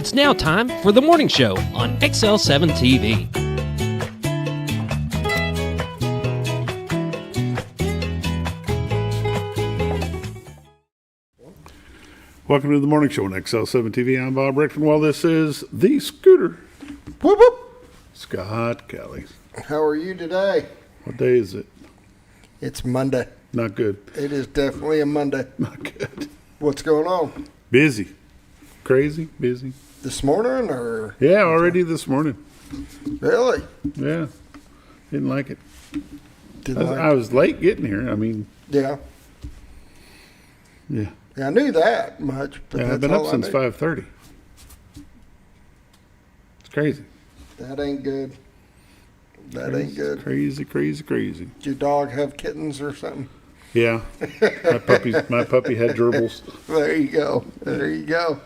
It's now time for the morning show on XL7-TV. Welcome to the morning show on XL7-TV. I'm Bob Rickman. Well, this is the Scooter. Whoop, whoop. Scott Kelly. How are you today? What day is it? It's Monday. Not good. It is definitely a Monday. Not good. What's going on? Busy. Crazy. Busy. This morning or? Yeah, already this morning. Really? Yeah. Didn't like it. Didn't like I was late getting here. I mean, Yeah. yeah. Yeah, I knew that much, but Yeah, that's I've been up all I since knew. 5:30. It's crazy. That ain't good. That ain't good. Crazy. Did your dog have kittens or something? Yeah. My puppy had gerbils. There you go.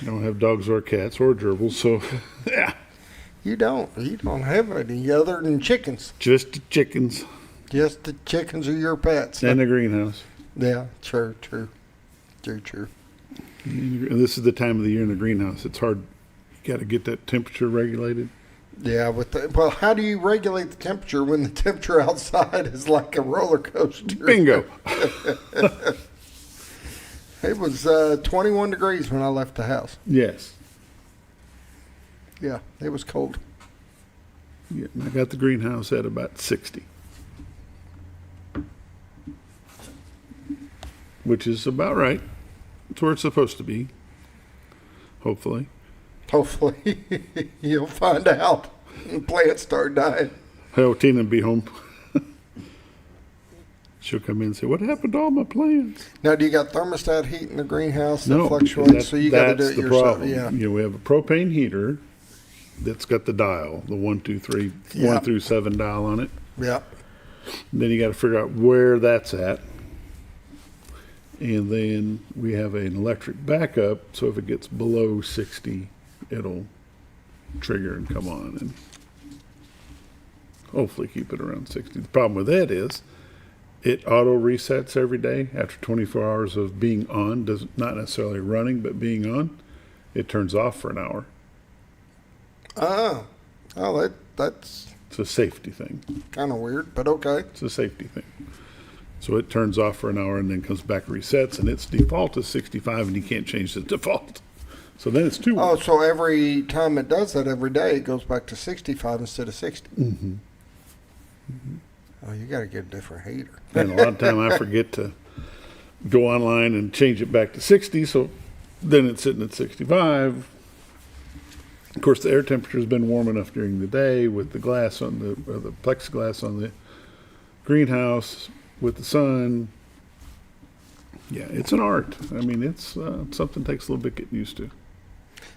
I don't have dogs or cats or gerbils, so yeah. You don't have any other than chickens. Just the chickens Just the chickens are your pets. and the greenhouse. Yeah, true. And this is the time of the year in the greenhouse. It's hard. You got to get that temperature regulated. Yeah, well, how do you regulate the temperature when the temperature outside is like a roller coaster? Bingo. It was 21 degrees when I left the house. Yes. Yeah, it was cold. Yeah, and I got the greenhouse at about 60, which is about right. It's where it's supposed to be. Hopefully. Hopefully, you'll find out. And plants start dying. Hell, Tina will be home. She'll come in and say, "What happened to all my plants?" Now, do you got thermostat heat in the greenhouse that No, fluctuates? So you got to do that's it the yourself. problem. Yeah. You know, we have a propane heater that's got the dial, the 1, 2, 3, Yeah. 1 through 7 dial on it. Yeah. And then you got to figure out where that's at. And then we have an electric backup, so if it gets below 60, it'll trigger and come on and hopefully keep it around 60. The problem with that is it auto resets every day after 24 hours of being on, not necessarily running, but being on. It turns off for an hour. Oh, that's It's a safety thing. kind of weird, but okay. It's a safety thing. So it turns off for an hour and then comes back, resets, and its default is 65, and you can't change the default. So then it's 2 Oh, hours. so every time it does that every day, it goes back to 65 instead of 60. Mm-hmm. Oh, you got to get a different heater. And a lot of time I forget to go online and change it back to 60, so then it's sitting at 65. Of course, the air temperature has been warm enough during the day with the glass on the plexiglass on the greenhouse with the sun. Yeah, it's an art. I mean, it's something takes a little bit getting used to.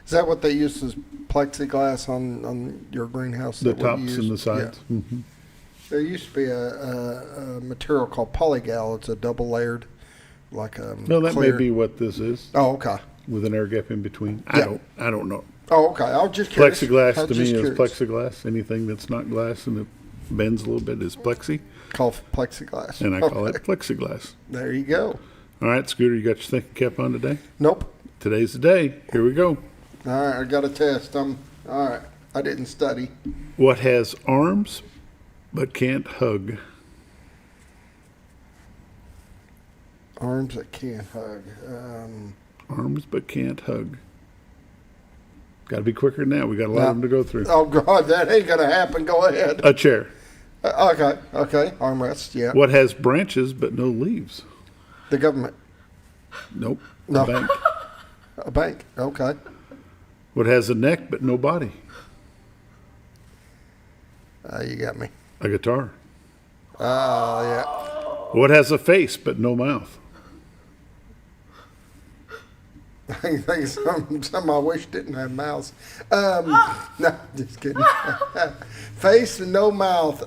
Is that what they use as plexiglass on your greenhouse? The that what you tops use? and the sides. Yeah. Mm-hmm. There used to be a material called polygal. It's a double layered, like a No, that clear. may be what this is, Oh, okay. with an air gap in between. Yeah. I don't know. Oh, okay. I was just curious. Plexiglass I was to me just is curious. plexiglass. Anything that's not glass and it bends a little bit is plexi, Called plexiglass. and I call Okay. it plexiglass. There you go. All right, Scooter, you got your thinking cap on today? Nope. Today's the day. Here we go. All right, I got a test. All right. I didn't study. What has arms but can't hug? Arms that can't hug. Arms but can't hug. Got to be quicker than that. We got a lot of them to go through. Oh God, that ain't gonna happen. Go ahead. A chair. Okay. Armrest. Yeah. What has branches but no leaves? The government. Nope. No. A bank. A bank. Okay. What has a neck but no body? You got me. A guitar. Yeah. What has a face but no mouth? I think some I wish didn't have mouths. No, just kidding. Face and no mouth.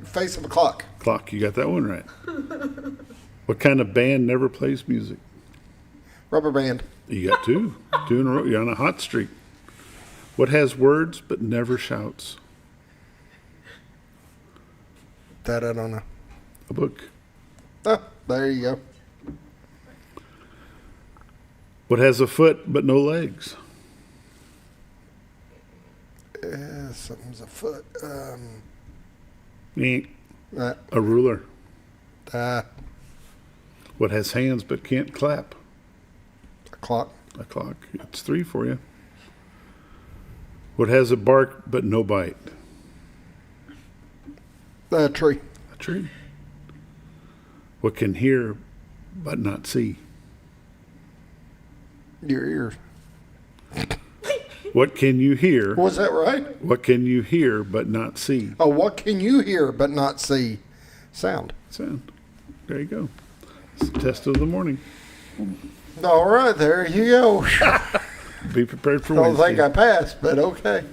Face of a clock. Clock. You got that one right. What kind of band never plays music? Rubber band. You got two. 2 in a row. You're on a hot streak. What has words but never shouts? That I don't know. A book. Oh, there you go. What has a foot but no legs? Something's afoot. A ruler. A What has hands but can't clap? clock. A clock. It's 3 for you. What has a bark but no bite? A tree. A tree. What can hear but not see? Your ears. What can you hear? Was that right? What can you hear but not see? Oh, what can you hear but not see? Sound. Sound. There you go. It's the test of the morning. All right, there you go. Be prepared for Don't Wednesday. think I passed, but okay.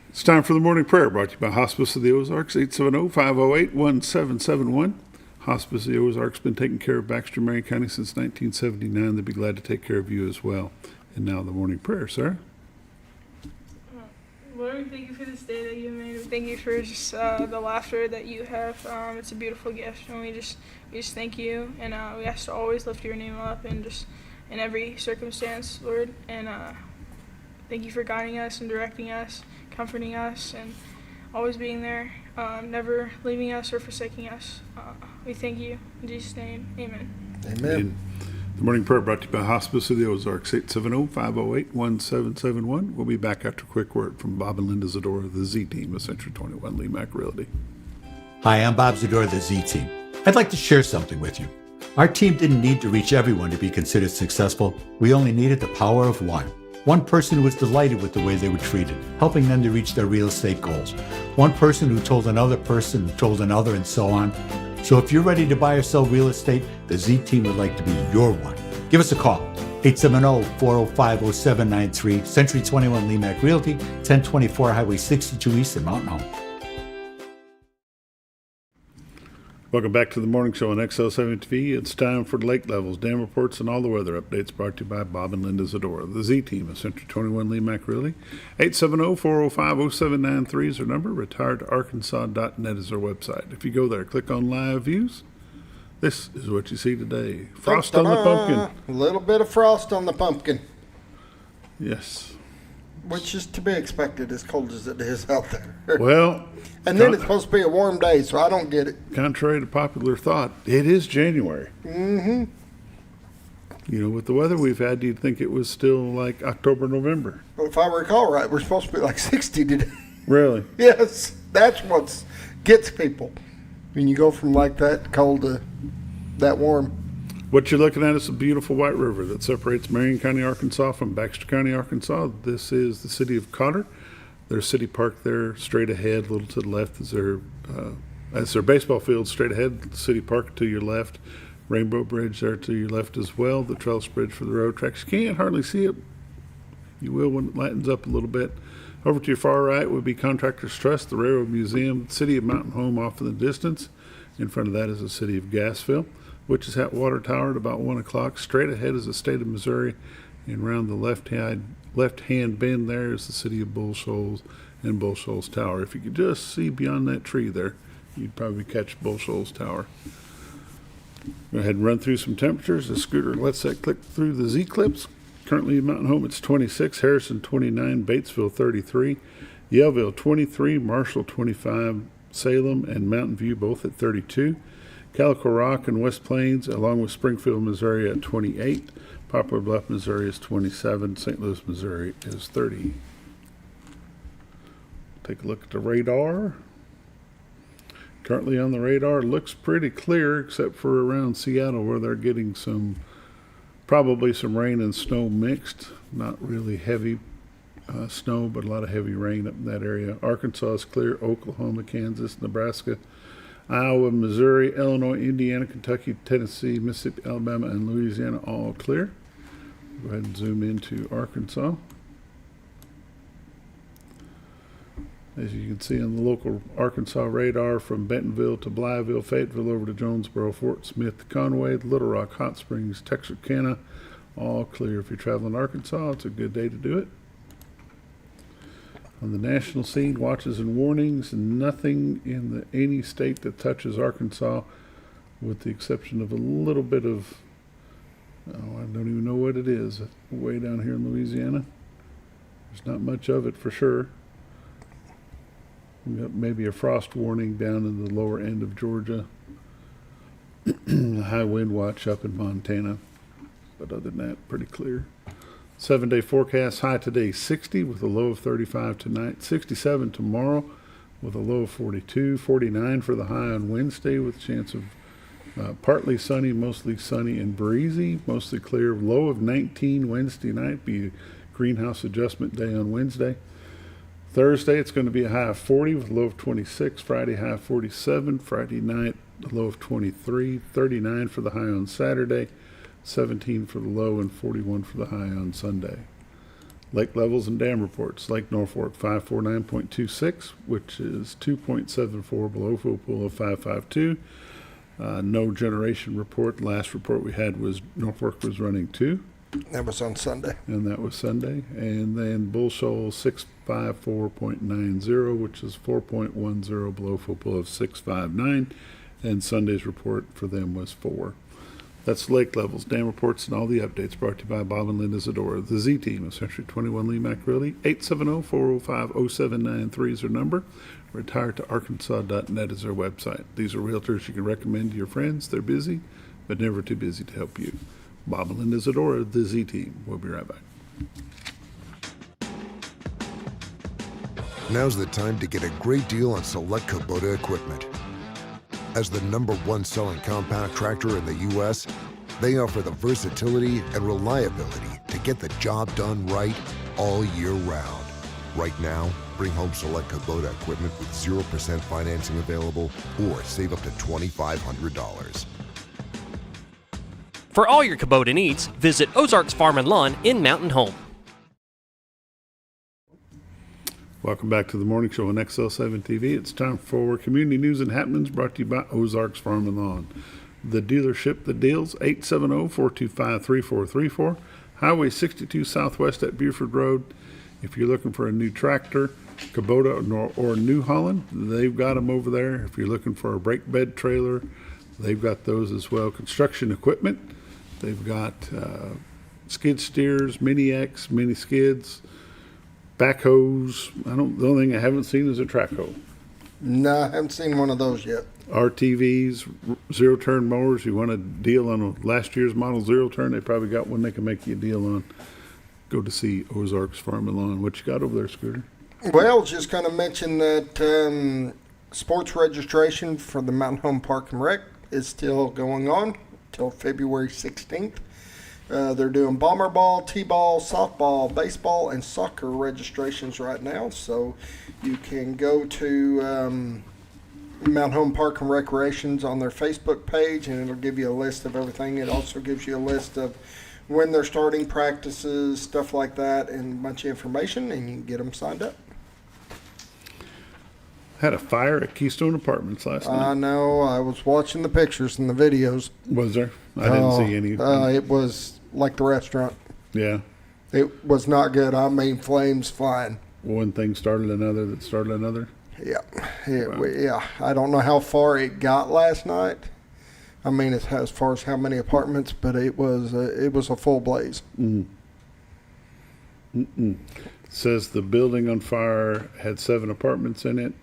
It's time for the morning prayer, brought to you by Hospice of the Ozarks, 870-508-1771. Hospice of the Ozarks been taking care of Baxter, Marion County since 1979. They'll be glad to take care of you as well. And now the morning prayer, Sarah. Lord, we thank you for this day that you made. We thank you for just the laughter that you have. It's a beautiful gift, and we just thank you. And we ask to always lift your name up and just in every circumstance, Lord. And thank you for guiding us and directing us, comforting us, and always being there, never leaving us or forsaking us. We thank you. In Jesus' name, amen. Amen. The morning prayer brought to you by Hospice of the Ozarks, 870-508-1771. We'll be back after a quick word from Bob and Linda Zadora, the Z Team of Century 21 Lee Mack Realty. Hi, I'm Bob Zadora, the Z Team. I'd like to share something with you. Our team didn't need to reach everyone to be considered successful. We only needed the power of one. One person who was delighted with the way they were treated, helping them to reach their real estate goals. One person who told another person who told another, and so on. So if you're ready to buy or sell real estate, the Z Team would like to be your one. Give us a call, 870-405-0793, Century 21 Lee Mack Realty, 1024 Highway 62 East in Mountain Home. Welcome back to the morning show on XL7-TV. It's time for the lake levels, dam reports, and all the weather updates brought to you by Bob and Linda Zadora, the Z Team of Century 21 Lee Mack Realty. 870-405-0793 is our number. Retiredarkansas.net is our website. If you go there, click on live views. This is what you see today. Frost on the pumpkin. A little bit of frost on the pumpkin, Yes. which is to be expected as cold as it is out there. Well, And then it's supposed to be a warm day, so I don't get it. contrary to popular thought, it is January. Mm-hmm. You know, with the weather we've had, you'd think it was still like October, November. But if I recall right, we're supposed to be like 60 today. Really? Yes, that's what gets people. When you go from like that cold to that warm. What you're looking at is a beautiful white river that separates Marion County, Arkansas from Baxter County, Arkansas. This is the city of Cotter. There's city park there straight ahead. A little to the left is their baseball field straight ahead. City park to your left. Rainbow Bridge there to your left as well. The trellis bridge for the road tracks. You can't hardly see it. You will when it lightens up a little bit. Over to your far right would be Contractors Trust, the Railroad Museum, City of Mountain Home off in the distance. In front of that is the city of Gassville, which is at Water Tower at about 1 o'clock. Straight ahead is the state of Missouri, and around the left-hand bend there is the city of Bull Shoals and Bull Shoals Tower. If you could just see beyond that tree there, you'd probably catch Bull Shoals Tower. Go ahead and run through some temperatures. The scooter lets that click through the Z-clips. Currently in Mountain Home, it's 26, Harrison 29, Batesville 33, Yellville 23, Marshall 25, Salem and Mountain View both at 32, Calico Rock and West Plains, along with Springfield, Missouri at 28, Poplar Bluff, Missouri is 27, St. Louis, Missouri is 30. Take a look at the radar. Currently on the radar, looks pretty clear except for around Seattle where they're getting probably some rain and snow mixed. Not really heavy snow, but a lot of heavy rain up in that area. Arkansas is clear. Oklahoma, Kansas, Nebraska, Iowa, Missouri, Illinois, Indiana, Kentucky, Tennessee, Mississippi, Alabama, and Louisiana all clear. Go ahead and zoom into Arkansas. As you can see on the local Arkansas radar, from Bentonville to Blytheville, Fayetteville over to Jonesboro, Fort Smith, Conway, Little Rock, Hot Springs, Texarkana, all clear. If you're traveling to Arkansas, it's a good day to do it. On the national scene, watches and warnings, nothing in any state that touches Arkansas, with the exception of a little bit of, I don't even know what it is, way down here in Louisiana. There's not much of it for sure. We got maybe a frost warning down in the lower end of Georgia. A high wind watch up in Montana. But other than that, pretty clear. 7-day forecast, high today 60 with a low of 35 tonight, 67 tomorrow with a low of 42, 49 for the high on Wednesday with a chance of partly sunny, mostly sunny and breezy, mostly clear, low of 19 Wednesday night, be a greenhouse adjustment day on Wednesday. Thursday, it's going to be a high of 40 with a low of 26, Friday high of 47, Friday night a low of 23, 39 for the high on Saturday, 17 for the low and 41 for the high on Sunday. Lake levels and dam reports. Lake Norfolk 549.26, which is 2.74 below full pool of 552. No generation report. Last report we had was Norfolk was running 2. That was on Sunday. And that was Sunday. And then Bull Shoal 654.90, which is 4.10 below full pool of 659. And Sunday's report for them was 4. That's lake levels, dam reports, and all the updates brought to you by Bob and Linda Zadora. The Z Team of Century 21 Lee Mack Realty. 870-405-0793 is their number. Retiredtoarkansas.net is their website. These are realtors you can recommend to your friends. They're busy, but never too busy to help you. Bob and Linda Zadora, the Z Team. We'll be right back. Now's the time to get a great deal on select Kubota equipment. As the #1 selling compact tractor in the U.S., they offer the versatility and reliability to get the job done right all year round. Right now, bring home select Kubota equipment with 0% financing available or save up to $2,500. For all your Kubota needs, visit Ozarks Farm and Lawn in Mountain Home. Welcome back to the morning show on XL7-TV. It's time for community news and happenings brought to you by Ozarks Farm and Lawn. The dealership that deals, 870-425-3434, Highway 62 Southwest at Buford Road. If you're looking for a new tractor, Kubota or New Holland, they've got them over there. If you're looking for a brake bed trailer, they've got those as well. Construction equipment, they've got skid steers, mini X, mini skids, backhoes. The only thing I haven't seen is a track hoe. No, I haven't seen one of those yet. RTVs, zero-turn mowers. You want a deal on a last year's model zero-turn, they probably got one they can make you a deal on. Go to see Ozarks Farm and Lawn. What you got over there, Scooter? Well, just going to mention that sports registration for the Mountain Home Park and Rec is still going on till February 16th. They're doing bomber ball, t-ball, softball, baseball, and soccer registrations right now. So you can go to Mountain Home Park and Recreations on their Facebook page, and it'll give you a list of everything. It also gives you a list of when they're starting practices, stuff like that, and a bunch of information, and you can get them signed up. Had a fire at Keystone Apartments last night. I know. I was watching the pictures and the videos. Was there? I didn't see any. It was like the restaurant. Yeah. It was not good. I mean, flames flying. One thing started another that started another. Yeah. Wow. Yeah. I don't know how far it got last night. I mean, as far as how many apartments, but it was a full blaze. Says the building on fire had 7 apartments in it,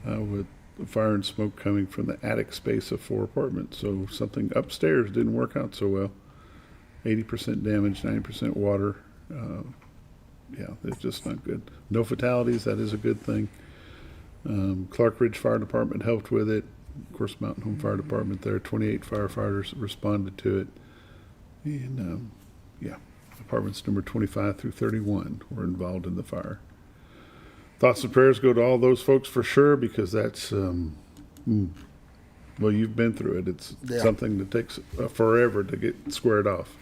with the fire and smoke coming from the attic space of 4 apartments. So something upstairs didn't work out so well. 80% damage, 90% water. Yeah, it's just not good. No fatalities. That is a good thing. Clark Ridge Fire Department helped with it. Of course, Mountain Home Fire Department there. 28 firefighters responded to it. And, apartments number 25 through 31 were involved in the fire. Thoughts and prayers go to all those folks for sure, because that's, well, you've been through it. It's something that takes forever to get squared off.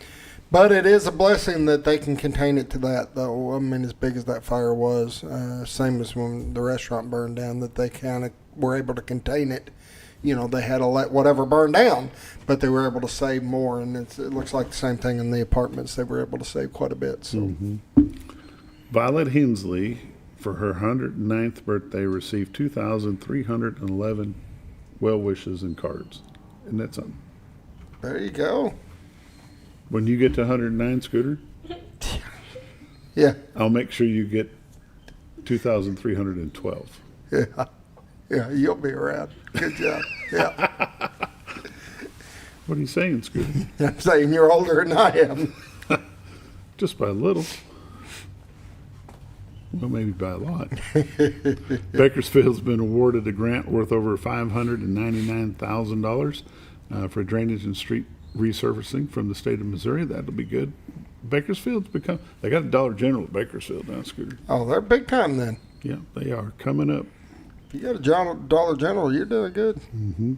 But it is a blessing that they can contain it to that, though. I mean, as big as that fire was, same as when the restaurant burned down, that they kind of were able to contain it. You know, they had to let whatever burn down, but they were able to save more. And it looks like the same thing in the apartments. They were able to save quite a bit. So, Violet Hensley, for her 109th birthday, received 2,311 well wishes and cards. Isn't that something? there you go. When you get to 109, Scooter, Yeah. I'll make sure you get 2,312. Yeah. Yeah, you'll be around. Good job. Yeah. What are you saying, Scooter? I'm saying you're older than I am. Just by a little. Well, maybe by a lot. Bakersfield's been awarded a grant worth over $599,000 for drainage and street resurfacing from the state of Missouri. That'll be good. Bakersfield's they got a Dollar General at Bakersfield now, Scooter. Oh, they're big time then. Yeah, they are coming up. If you got a Dollar General, you're doing good. Mm-hmm.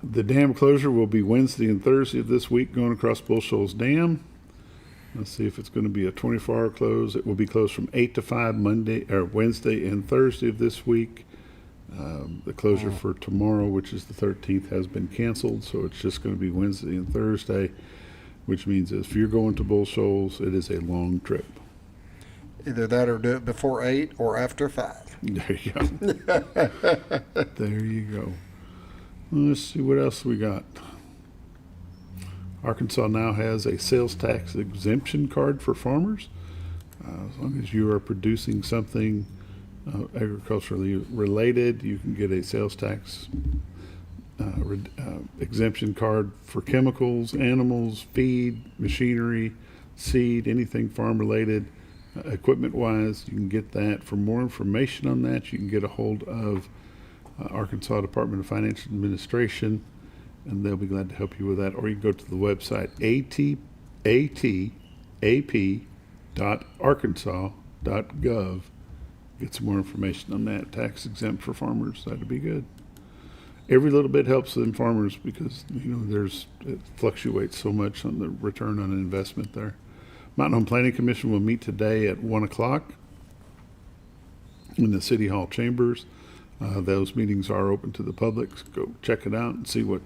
The dam closure will be Wednesday and Thursday of this week going across Bull Shoals Dam. Let's see if it's going to be a 24-hour close. It will be closed from 8 to 5 Wednesday and Thursday of this week. The closure for tomorrow, which is the 13th, has been canceled, so it's just going to be Wednesday and Thursday, which means if you're going to Bull Shoals, it is a long trip. Either that or do it before 8 or after 5. There you go. There you go. Let's see what else we got. Arkansas now has a sales tax exemption card for farmers. As long as you are producing something agriculturally related, you can get a sales tax exemption card for chemicals, animals, feed, machinery, seed, anything farm related. Equipment wise, you can get that. For more information on that, you can get a hold of Arkansas Department of Financial Administration, and they'll be glad to help you with that. Or you can go to the website atap.arkansas.gov. Get some more information on that. Tax exempt for farmers. That'd be good. Every little bit helps them farmers because it fluctuates so much on the return on an investment there. Mountain Home Planning Commission will meet today at 1:00 in the City Hall chambers. Those meetings are open to the public. So go check it out and see what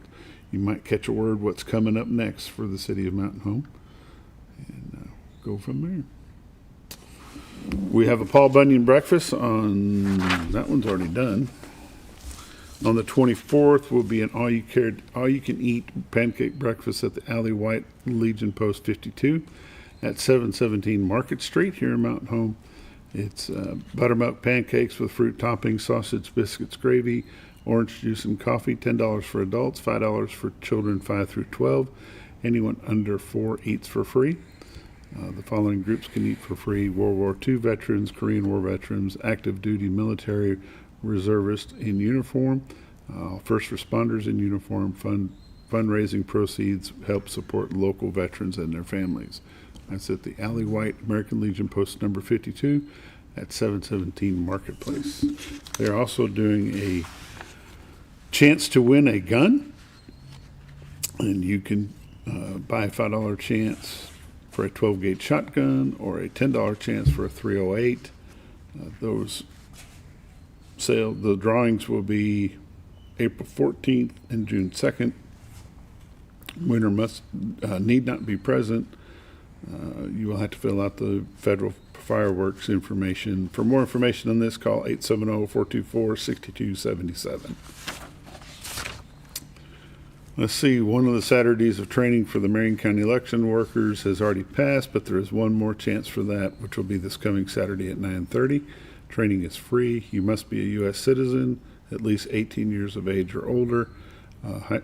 you might catch a word what's coming up next for the city of Mountain Home, and go from there. We have a Paul Bunyan breakfast on that one's already done. On the 24th will be an all you can eat pancake breakfast at the Alley White Legion Post 52 at 717 Market Street here in Mountain Home. It's buttermilk pancakes with fruit toppings, sausage, biscuits, gravy, orange juice, and coffee. $10 for adults, $5 for children 5 through 12. Anyone under 4 eats for free. The following groups can eat for free: World War II veterans, Korean War veterans, active duty military reservists in uniform, first responders in uniform. Fundraising proceeds help support local veterans and their families. That's at the Alley White American Legion Post number 52 at 717 Marketplace. They're also doing a chance to win a gun, and you can buy a $5 chance for a 12-gauge shotgun or a $10 chance for a 308. The drawings will be April 14th and June 2nd. Winner need not be present. You will have to fill out the federal fireworks information. For more information on this, call 870-424-6277. Let's see, one of the Saturdays of training for the Marion County election workers has already passed, but there is one more chance for that, which will be this coming Saturday at 9:30. Training is free. You must be a U.S. citizen, at least 18 years of age or older,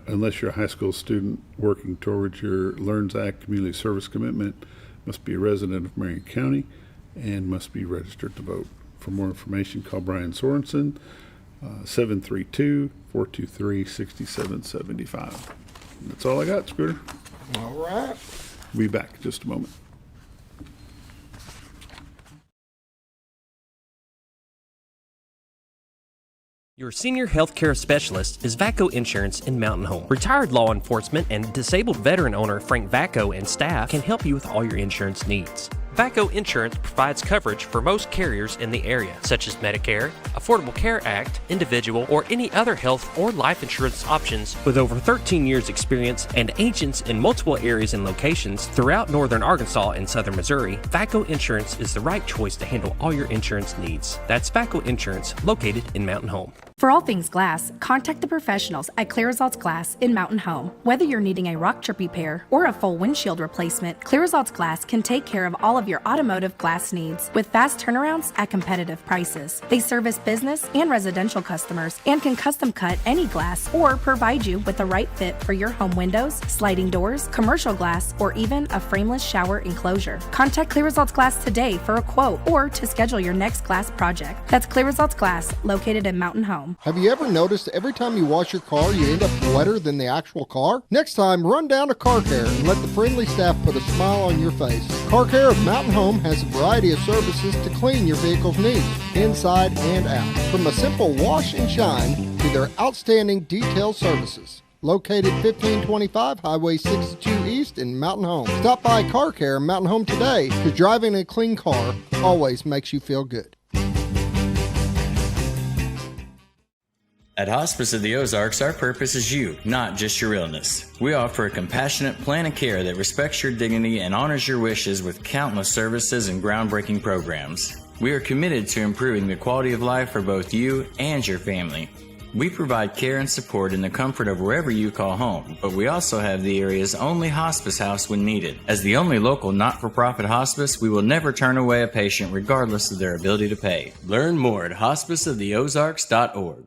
unless you're a high school student working towards your LEARNS Act community service commitment, must be a resident of Marion County, and must be registered to vote. For more information, call Brian Sorensen, 732-423-6775. That's all I got, Scooter. All right. We'll be back in just a moment. Your senior healthcare specialist is VACO Insurance in Mountain Home. Retired law enforcement and disabled veteran owner Frank VACO and staff can help you with all your insurance needs. VACO Insurance provides coverage for most carriers in the area, such as Medicare, Affordable Care Act, individual, or any other health or life insurance options. With over 13 years experience and agents in multiple areas and locations throughout northern Arkansas and southern Missouri, VACO Insurance is the right choice to handle all your insurance needs. That's VACO Insurance, located in Mountain Home. For all things glass, contact the professionals at Clear Results Glass in Mountain Home. Whether you're needing a rock chip repair or a full windshield replacement, Clear Results Glass can take care of all of your automotive glass needs with fast turnarounds at competitive prices. They service business and residential customers and can custom cut any glass or provide you with the right fit for your home windows, sliding doors, commercial glass, or even a frameless shower enclosure. Contact Clear Results Glass today for a quote or to schedule your next glass project. That's Clear Results Glass, located in Mountain Home. Have you ever noticed every time you wash your car, you end up wetter than the actual car? Next time, run down to Car Care and let the friendly staff put a smile on your face. Car Care of Mountain Home has a variety of services to clean your vehicle's needs, inside and out. From a simple wash and shine to their outstanding detail services. Located 1525 Highway 62 East in Mountain Home. Stop by Car Care in Mountain Home today, because driving a clean car always makes you feel good. At Hospice of the Ozarks, our purpose is you, not just your illness. We offer a compassionate plan of care that respects your dignity and honors your wishes with countless services and groundbreaking programs. We are committed to improving the quality of life for both you and your family. We provide care and support in the comfort of wherever you call home, but we also have the area's only hospice house when needed. As the only local not-for-profit hospice, we will never turn away a patient regardless of their ability to pay. Learn more at hospiceoftheozarks.org.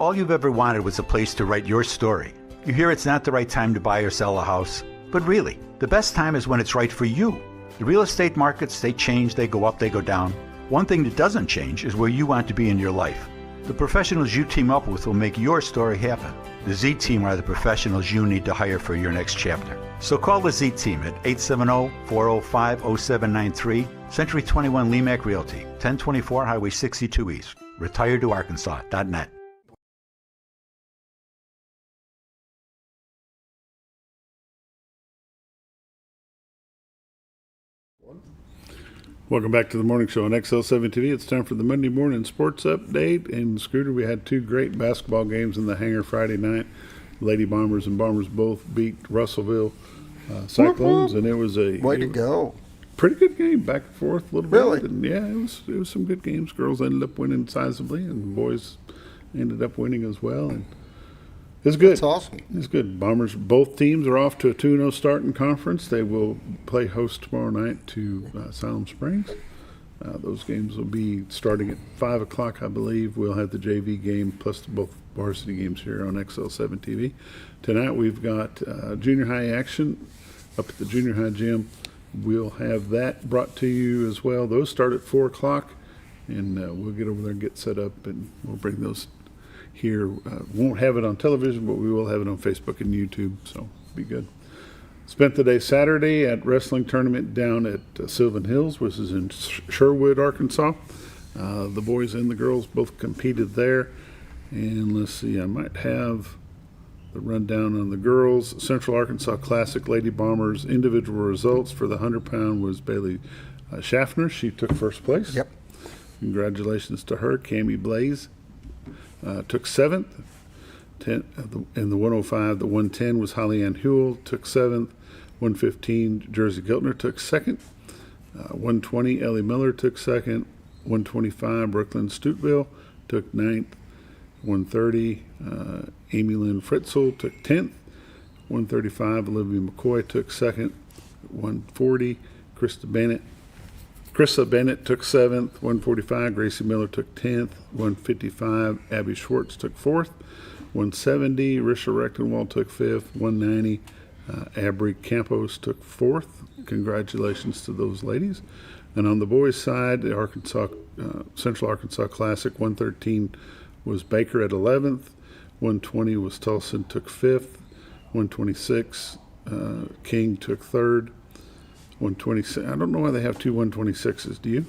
All you've ever wanted was a place to write your story. You hear it's not the right time to buy or sell a house, but really, the best time is when it's right for you. The real estate markets, they change, they go up, they go down. One thing that doesn't change is where you want to be in your life. The professionals you team up with will make your story happen. The Z Team are the professionals you need to hire for your next chapter. So call the Z Team at 870-405-0793, Century 21 Lemac Realty, 1024 Highway 62 East, retiredtoarkansas.net. Welcome back to the morning show on XL7-TV. It's time for the Monday morning sports update. In Scooter, we had two great basketball games in the hangar Friday night. Lady Bombers and Bombers both beat Russellville Cyclones, and it was a Way to go. pretty good game, back and forth a little bit. Really? And yeah, it was some good games. Girls ended up winning sizably, and boys ended up winning as well. And it's good. That's awesome. It's good. Bombers, both teams are off to a 2-0 start in conference. They will play host tomorrow night to Siloam Springs. Those games will be starting at 5 o'clock, I believe. We'll have the JV game plus both varsity games here on XL7-TV. Tonight we've got junior high action up at the junior high gym. We'll have that brought to you as well. Those start at 4 o'clock, and we'll get over there and get set up, and we'll bring those here. Won't have it on television, but we will have it on Facebook and YouTube, so be good. Spent the day Saturday at wrestling tournament down at Sylvan Hills, which is in Sherwood, Arkansas. The boys and the girls both competed there. And let's see, I might have the rundown on the girls. Central Arkansas Classic Lady Bombers individual results for the 100-pound was Bailey Schaffner. She took first place. Yep. Congratulations to her. Cammie Blaze took 7th. In the 105, the 110 was Holly Ann Hewell, took 7th. 115, Jersey Giltner took 2nd. 120, Ellie Miller took 2nd. 125, Brooklyn Stoutville took 9th. 130, Amy Lynn Fritzel took 10th. 135, Olivia McCoy took 2nd. 140, Krista Bennett took 7th. 145, Gracie Miller took 10th. 155, Abby Schwartz took 4th. 170, Risha Rechtenwald took 5th. 190, Abry Campos took 4th. Congratulations to those ladies. And on the boys' side, the Central Arkansas Classic 113 was Baker at 11th. 120 was Tulsa, took 5th. 126, King took 3rd. 126. I don't know why they have two 126s. Do you?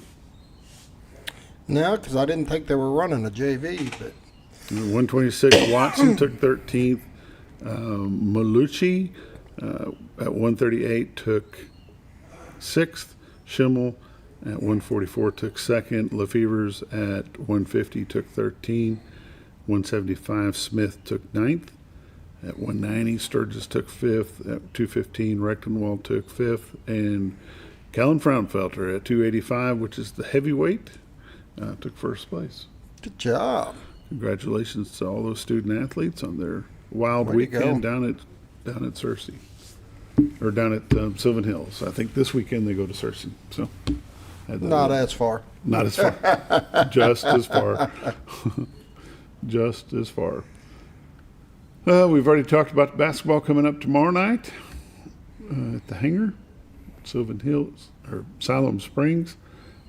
No, because I didn't think they were running a JV, but 126, Watson took 13th. Malucci at 138 took 6th. Schimmel at 144 took 2nd. Lefevers at 150 took 13. 175, Smith took 9th. At 190, Sturgis took 5th. At 215, Rechtenwald took 5th. And Callan Fraunfelter at 285, which is the heavyweight, took first place. good job. congratulations to all those student athletes on their wild Way to weekend go. down at Searcy, or down at Sylvan Hills. I think this weekend they go to Searcy. So Not as far. not as far, just as far, just as far. We've already talked about basketball coming up tomorrow night at the Hangar, Sylvan Hills or Siloam Springs,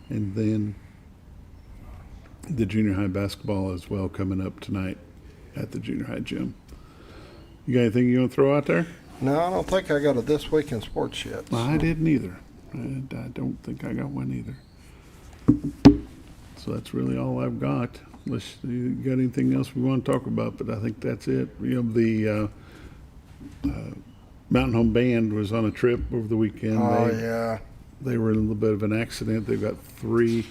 and then the junior high basketball as well coming up tonight at the junior high gym. You got anything you want to throw out there? No, I don't think I got a This Week in Sports yet. I didn't either. And I don't think I got one either. So that's really all I've got. Unless you got anything else we want to talk about, but I think that's it. You know, the Mountain Home Band was on a trip over the weekend. Yeah. They were in a little bit of an accident. They've got 3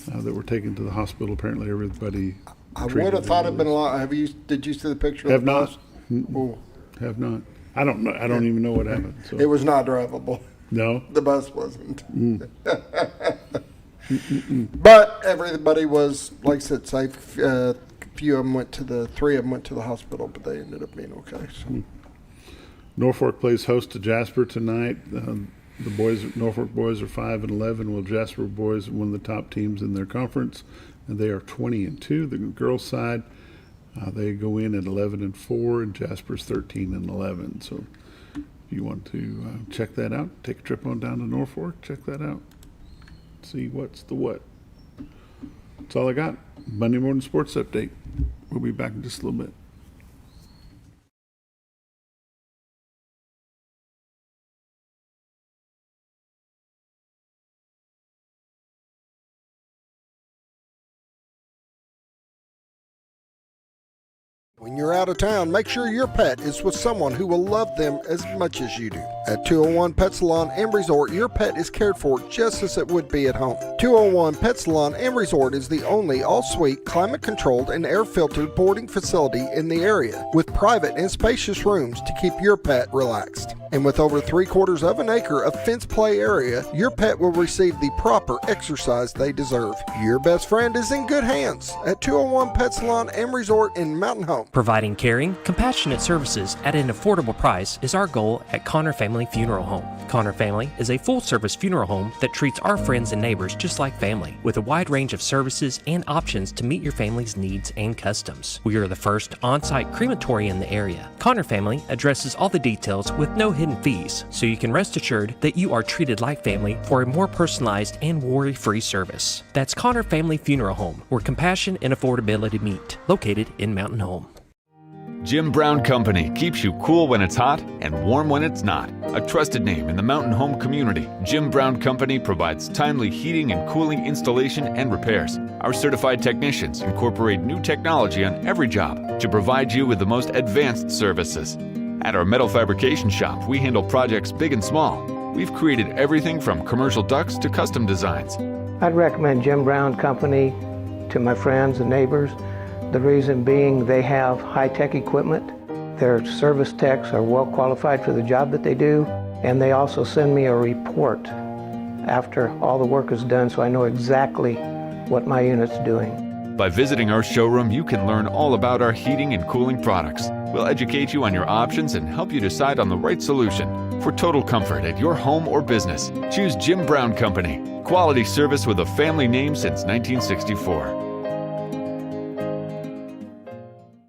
that were taken to the hospital. Apparently, everybody. I would have thought it'd been a lot. Did you see the picture? Have of the not. bus? Mm-mm. Have not. I don't know. I don't even know what happened. So. It was not drivable. No. The bus wasn't. But everybody was, like I said, safe. Three of them went to the hospital, but they ended up being okay. So. Norfolk plays host to Jasper tonight. The Norfolk boys are 5-11. Well, Jasper boys are one of the top teams in their conference, and they are 20-2. The girls' side, they go in at 11-4, and Jasper's 13-11. So, if you want to check that out, take a trip on down to Norfolk. Check that out. See what's the what. That's all I got. Monday morning sports update. We'll be back in just a little bit. When you're out of town, make sure your pet is with someone who will love them as much as you do. At 201 Pet Salon and Resort, your pet is cared for just as it would be at home. 201 Pet Salon and Resort is the only all-suite, climate-controlled, and air-filtered boarding facility in the area, with private and spacious rooms to keep your pet relaxed. And with over 3/4 of an acre of fenced play area, your pet will receive the proper exercise they deserve. Your best friend is in good hands at 201 Pet Salon and Resort in Mountain Home. Providing caring, compassionate services at an affordable price is our goal at Connor Family Funeral Home. Connor Family is a full-service funeral home that treats our friends and neighbors just like family, with a wide range of services and options to meet your family's needs and customs. We are the first on-site crematory in the area. Connor Family addresses all the details with no hidden fees, so you can rest assured that you are treated like family for a more personalized and worry-free service. That's Connor Family Funeral Home, where compassion and affordability meet, located in Mountain Home. Jim Brown Company keeps you cool when it's hot and warm when it's not. A trusted name in the Mountain Home community, Jim Brown Company provides timely heating and cooling installation and repairs. Our certified technicians incorporate new technology on every job to provide you with the most advanced services. At our metal fabrication shop, we handle projects big and small. We've created everything from commercial ducts to custom designs. I'd recommend Jim Brown Company to my friends and neighbors. The reason being they have high-tech equipment. Their service techs are well qualified for the job that they do, and they also send me a report after all the work is done so I know exactly what my unit's doing. By visiting our showroom, you can learn all about our heating and cooling products. We'll educate you on your options and help you decide on the right solution. For total comfort at your home or business, choose Jim Brown Company. Quality service with a family name since 1964.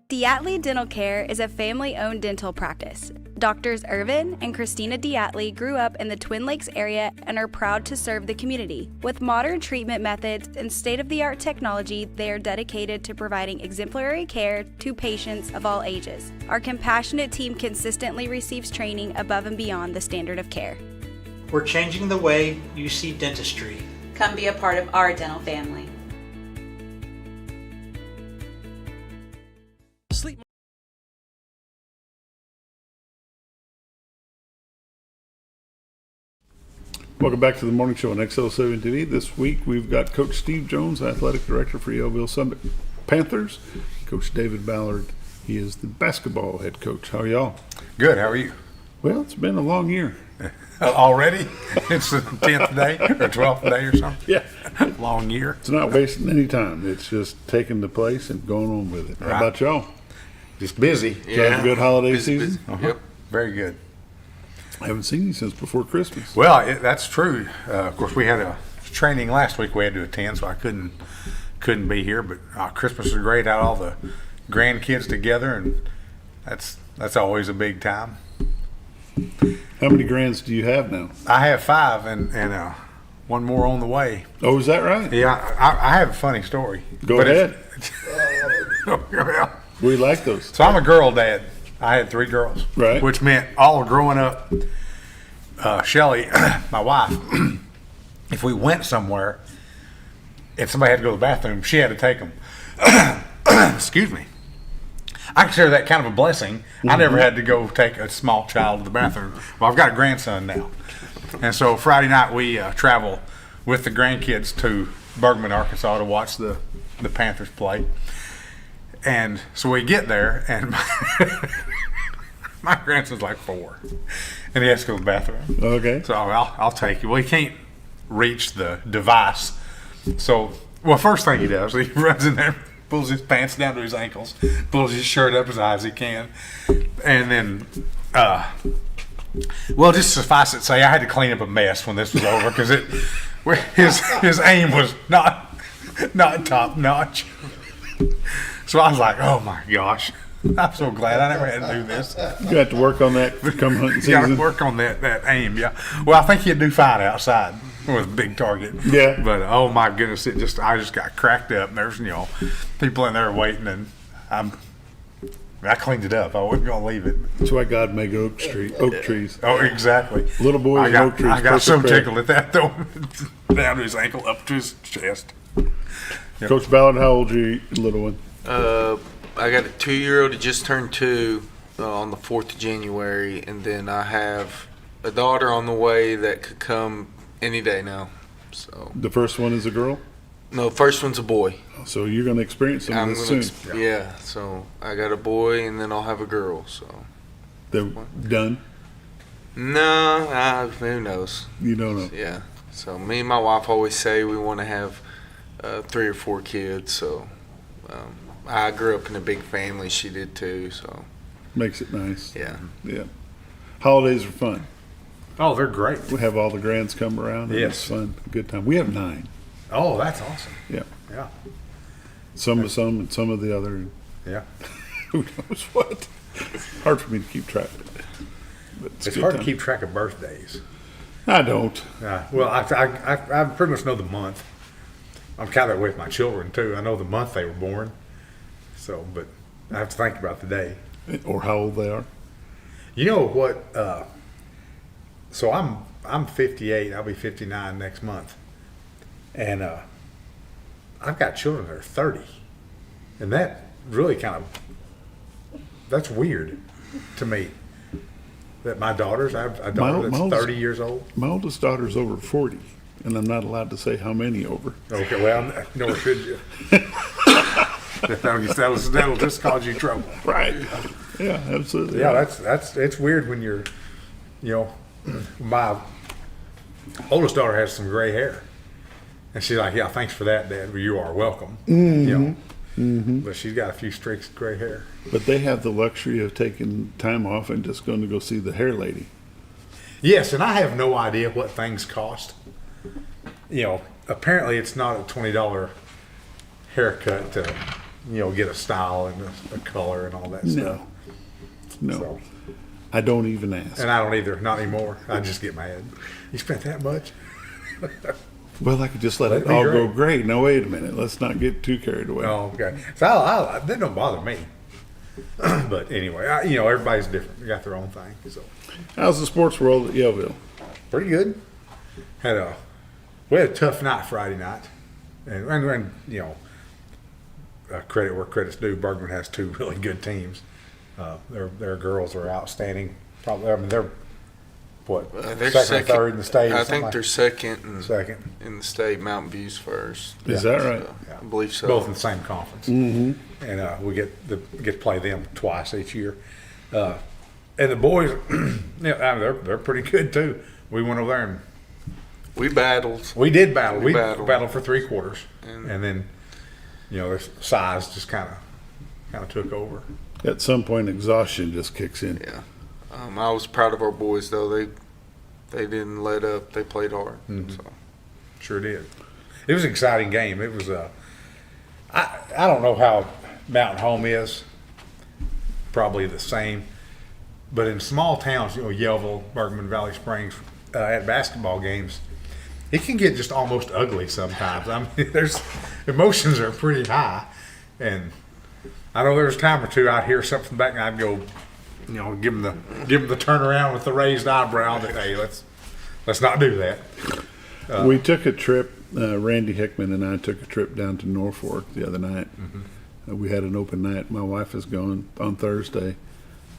Diatley Dental Care is a family-owned dental practice. Doctors Irvin and Christina Diatley grew up in the Twin Lakes area and are proud to serve the community. With modern treatment methods and state-of-the-art technology, they are dedicated to providing exemplary care to patients of all ages. Our compassionate team consistently receives training above and beyond the standard of care. We're changing the way you see dentistry. Come be a part of our dental family. Welcome back to the morning show on XL7-TV. This week we've got Coach Steve Jones, Athletic Director for Yellville Summit Panthers. Coach David Ballard, he is the basketball head coach. How are y'all? Good, how are you? Well, it's been a long year. Already? It's the 10th day or 12th day or something? Yeah. long year. It's not wasting any time. It's just taking the place and going on with it. How about y'all? Just busy. Did you have a good holiday season? Busy. Uh-huh. Yep. Very good. I haven't seen you since before Christmas. Well, that's true. Of course, we had a training last week we had to attend, so I couldn't be here. But Christmas was great. Had all the grandkids together, and that's always a big time. How many grands do you have now? I have 5, and one more on the way. Oh, is that right? Yeah, I have a funny story. Go ahead. Well, We like those. so I'm a girl dad. I had 3 girls, Right. which meant all growing up, Shelly, my wife, if we went somewhere and somebody had to go to the bathroom, she had to take them. Excuse me. I consider that kind of a blessing. I never had to go take a small child to the bathroom. Well, I've got a grandson now. And so Friday night we travel with the grandkids to Bergman, Arkansas to watch the Panthers play. And so we get there, and my grandson's like 4, and he has to go to the bathroom. Okay. So I'll take you. Well, he can't reach the device. So, well, first thing he does, he runs in there, pulls his pants down to his ankles, pulls his shirt up as high as he can, and then, well, just suffice it to say, I had to clean up a mess when this was over because his aim was not top notch. So I was like, oh my gosh, I'm so glad I never had to do this. You got to work on that come hunting You got season. to work on that aim, yeah. Well, I think he'd do fine outside with a big target. Yeah. But oh my goodness, I just got cracked up. And there's people in there waiting, and I cleaned it up. I wasn't gonna leave it. That's why God made oak trees. Oh, exactly. Little boys and oak trees. I got perfect so pair. tickled at that though, down to his ankle, up to his chest. Yep. Coach Ballard, how old are you, little one? I got a 2-year-old that just turned 2 on the 4th of January, and then I have a daughter on the way that could come any day now. So The first one is a girl? no, first one's a boy. So you're going to experience some of this soon. Yeah, so I got a boy, and then I'll have a girl. So They're done? no, who knows? You don't know. Yeah. So me and my wife always say we want to have 3 or 4 kids. So I grew up in a big family. She did too. So Makes it nice. yeah. Yeah. Holidays are fun. Oh, they're great. We have all the grands come around. And Yes. It's fun. Good time. We have 9. Oh, that's awesome. Yeah. Yeah. Some and some of the other. Yeah. Who knows what? Hard for me to keep track. But It's good hard time. to keep track of birthdays. I don't. Well, I pretty much know the month. I'm kind of that way with my children too. I know the month they were born. So, but I have to think about the day. Or how old they are. You know what? So I'm 58. I'll be 59 next month, and I've got children that are 30, and that really that's weird to me. That my daughters, I have a daughter that's 30 years old. My oldest daughter's over 40, and I'm not allowed to say how many over. Okay, well, nor should you. That'll just cause you trouble. Right. Yeah, absolutely. Yeah, it's weird when you're, my oldest daughter has some gray hair, and she's like, "Yeah, thanks for that, Dad. Well, you are welcome." But she's got a few streaks of gray hair. But they have the luxury of taking time off and just going to go see the hair lady. Yes, and I have no idea what things cost. Apparently it's not a $20 haircut to, get a style and a color and all that stuff. No. So, I don't even ask. and I don't either, not anymore. I just get mad. You spent that much? Well, I could just let That'd it be all great. go great. Now, wait a minute. Let's not get too carried away. Oh, okay. So that don't bother me. But anyway, everybody's different. They got their own thing. So How's the sports world at Yellville? pretty good. We had a tough night Friday night, and credit where credit's due. Bergman has 2 really good teams. Their girls are outstanding. Probably, they're what? They're second, or third in the state. I or something think like they're second second. in the state. Mountain View's first. Is that right? So, I believe so. Both in the same conference. Mm-hmm. And we get to play them twice each year. And the boys, they're pretty good too. We went over there and We battled. We did battle. We battled. battled for 3 quarters, and then their size just kind of took over. At some point, exhaustion just kicks in. Yeah. I was proud of our boys, though. They didn't let up. They played hard. Mm-hmm. So. Sure did. It was an exciting game. It was I don't know how Mountain Home is. Probably the same. But in small towns, Yellville, Bergman, Valley Springs, at basketball games, it can get just almost ugly sometimes. I mean, there's emotions are pretty high, and I know there was a time or two I'd hear something back and I'd go, give them the turnaround with the raised eyebrow. That hey, let's not do that. We took a trip. Randy Hickman and I took a trip down to Norfolk the other night. Mm-hmm. We had an open night. My wife is going on Thursday,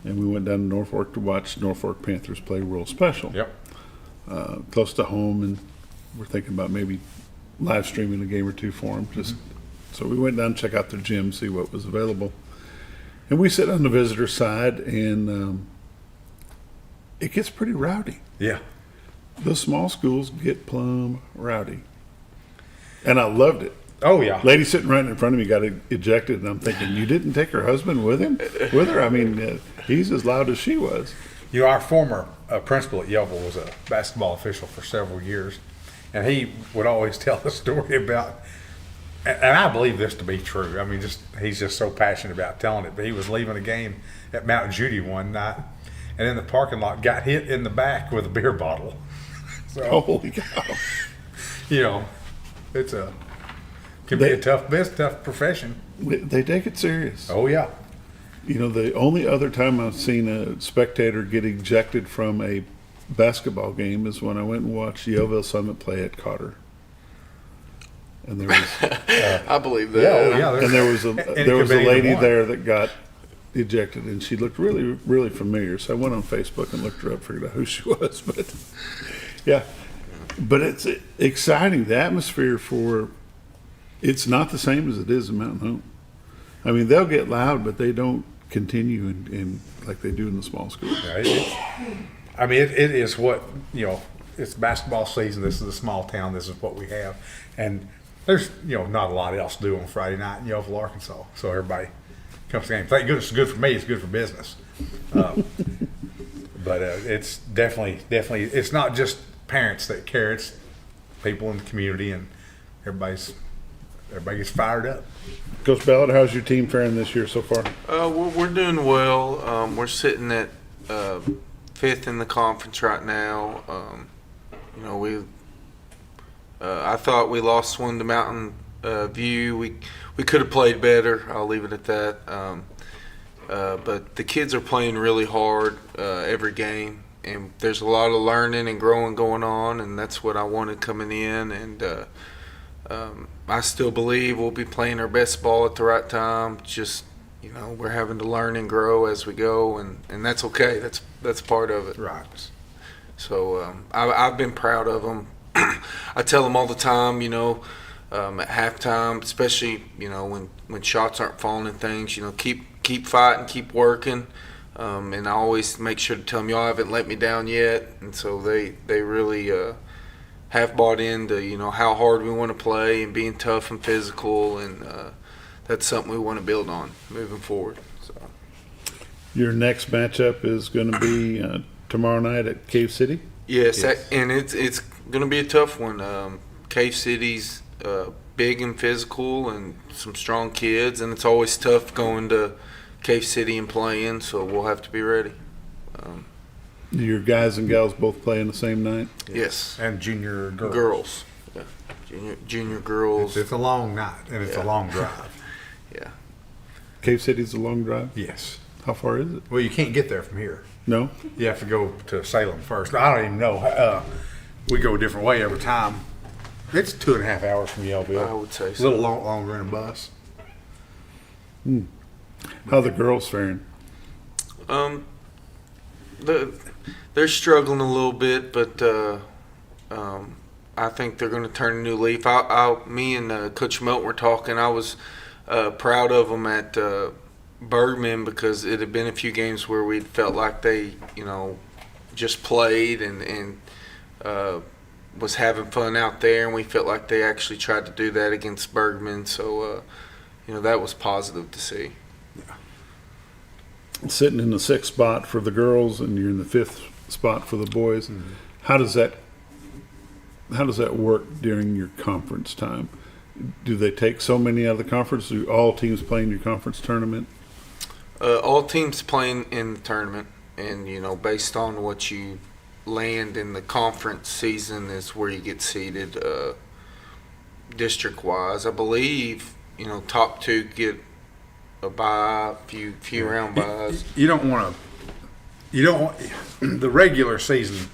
and we went down to Norfolk to watch Norfolk Panthers play World Special. Yep. Close to home, and we're thinking about maybe live streaming a game or two for them. So we went down to check out their gym, see what was available. And we sit on the visitor side, and it gets pretty rowdy. Yeah. Those small schools get plumb rowdy. And I loved it. Oh, yeah. Lady sitting right in front of me got ejected, and I'm thinking, you didn't take her husband with her? I mean, he's as loud as she was. Our former principal at Yellville was a basketball official for several years, and he would always tell the story about, and I believe this to be true. I mean, he's just so passionate about telling it. But he was leaving a game at Mount Judy one night, and in the parking lot got hit in the back with a beer bottle. So, holy cow! Can be a tough profession. They take it serious. Oh yeah. The only other time I've seen a spectator get ejected from a basketball game is when I went and watched Yellville Summit play at Cotter. And there was, I believe that. Yeah, and there was a lady there that got ejected, and she looked really, really familiar. So I went on Facebook and looked her up, figured out who she was. But yeah, but it's exciting. The atmosphere it's not the same as it is in Mountain Home. I mean, they'll get loud, but they don't continue in like they do in the small schools. Yeah, it is what, it's basketball season. This is a small town. This is what we have. And there's, not a lot else to do on Friday night in Yellville, Arkansas. So everybody comes to the game. Thank goodness it's good for me. It's good for business. But it's definitely, it's not just parents that care. It's people in the community, and everybody gets fired up. Coach Ballard, how's your team faring this year so far? We're doing well. We're sitting at 5th in the conference right now. I thought we lost one to Mountain View. We could have played better. I'll leave it at that. But the kids are playing really hard every game, and there's a lot of learning and growing going on, and that's what I wanted coming in. And I still believe we'll be playing our best ball at the right time. Just, we're having to learn and grow as we go, and that's okay. That's part of it. Right. So I've been proud of them. I tell them all the time, at halftime, especially, when shots aren't falling and things, keep fighting, keep working. And I always make sure to tell them, y'all haven't let me down yet. And so they really have bought into, how hard we want to play and being tough and physical. And that's something we want to build on moving forward. So. Your next matchup is going to be tomorrow night at Cave City? Yes. And it's going to be a tough one. Cave City's big and physical and some strong kids, and it's always tough going to Cave City and playing, so we'll have to be ready. Your guys and gals both play in the same night? Yes. And junior girls. Girls. Yeah. Junior girls. It's a long night, and it's a long drive. Yeah. Cave City's a long drive? Yes. How far is it? Well, you can't get there from here. No? You have to go to Salem first. I don't even know. We go a different way every time. It's 2.5 hours from Yellville. I would say so. A little longer in a bus. How the girls faring? They're struggling a little bit, but I think they're going to turn a new leaf. Me and Coach Milton were talking. I was proud of them at Bergman because it had been a few games where we felt like they, just played and was having fun out there, and we felt like they actually tried to do that against Bergman. So, that was positive to see. Sitting in the 6th spot for the girls, and you're in the 5th spot for the boys. Mm-hmm. How does that work during your conference time? Do they take so many out of the conference? Do all teams play in your conference tournament? All teams playing in the tournament, and based on what you land in the conference season is where you get seeded district-wise. I believe top 2 get a bye, few round buys. You don't want the regular season.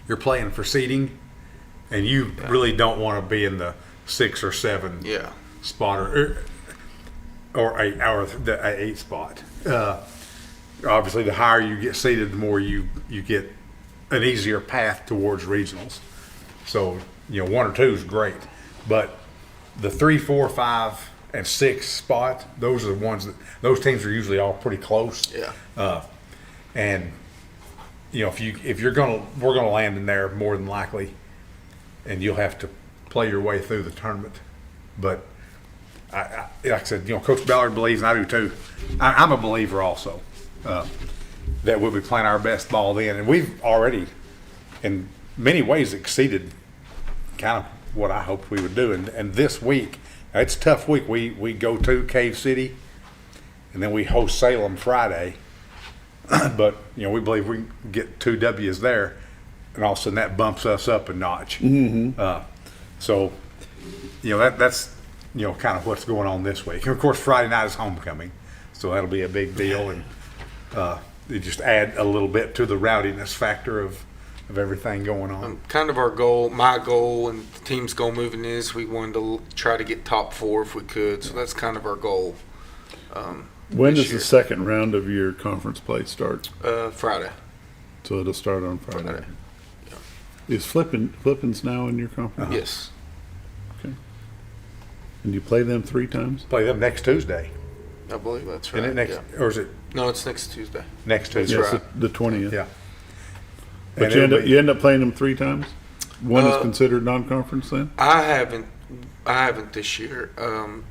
You're playing for seeding, and you really don't want to be in the 6 or 7 spot or 8 or the 8 spot. Obviously, the higher you get seeded, the more you get an easier path towards regionals. So 1 or 2 is great, but the 3, 4, 5, and 6 spot, those are the ones that those teams are usually all pretty close. Yeah. And we're gonna land in there more than likely, and you'll have to play your way through the tournament. But I like I said, Coach Ballard believes, and I do too. I'm a believer also that we'll be playing our best ball then, and we've already, in many ways, exceeded kind of what I hoped we would do. And this week, it's a tough week. We go to Cave City, and then we host Salem Friday. But we believe we can get 2 W's there, and all of a sudden that bumps us up a notch. Mm-hmm. So that's kind of what's going on this week. And of course, Friday night is homecoming, so that'll be a big deal, and they just add a little bit to the rowdiness factor of everything going on. Kind of our goal, my goal, and the team's goal moving is we wanted to try to get top 4 if we could. So that's kind of our goal. When does the second round of your conference play start? Friday. So it'll start on Friday. Yeah. Is Flippin's now in your conference? Yes. Okay. And you play them 3 times? Play them next Tuesday. I believe that's right. Isn't it next, or is it? No, it's next Tuesday. Next Tuesday. Yes, right. the 20th. Yeah. But you end up playing them 3 times? One is considered non-conference then? I haven't this year.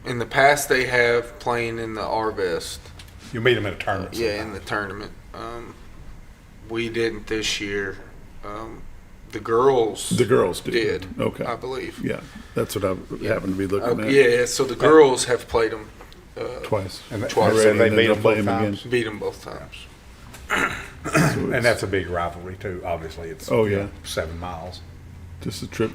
In the past, they have playing in the R-Best. You meet them in a tournament. In the tournament. We didn't this year. The girls did. Okay. I believe. Yeah, that's what I happened to be looking at. Yeah, so the girls have played them twice. Twice. And they then beat them play both times. Beat them both times. And that's a big rivalry too. Obviously, it's 7 miles. Just a trip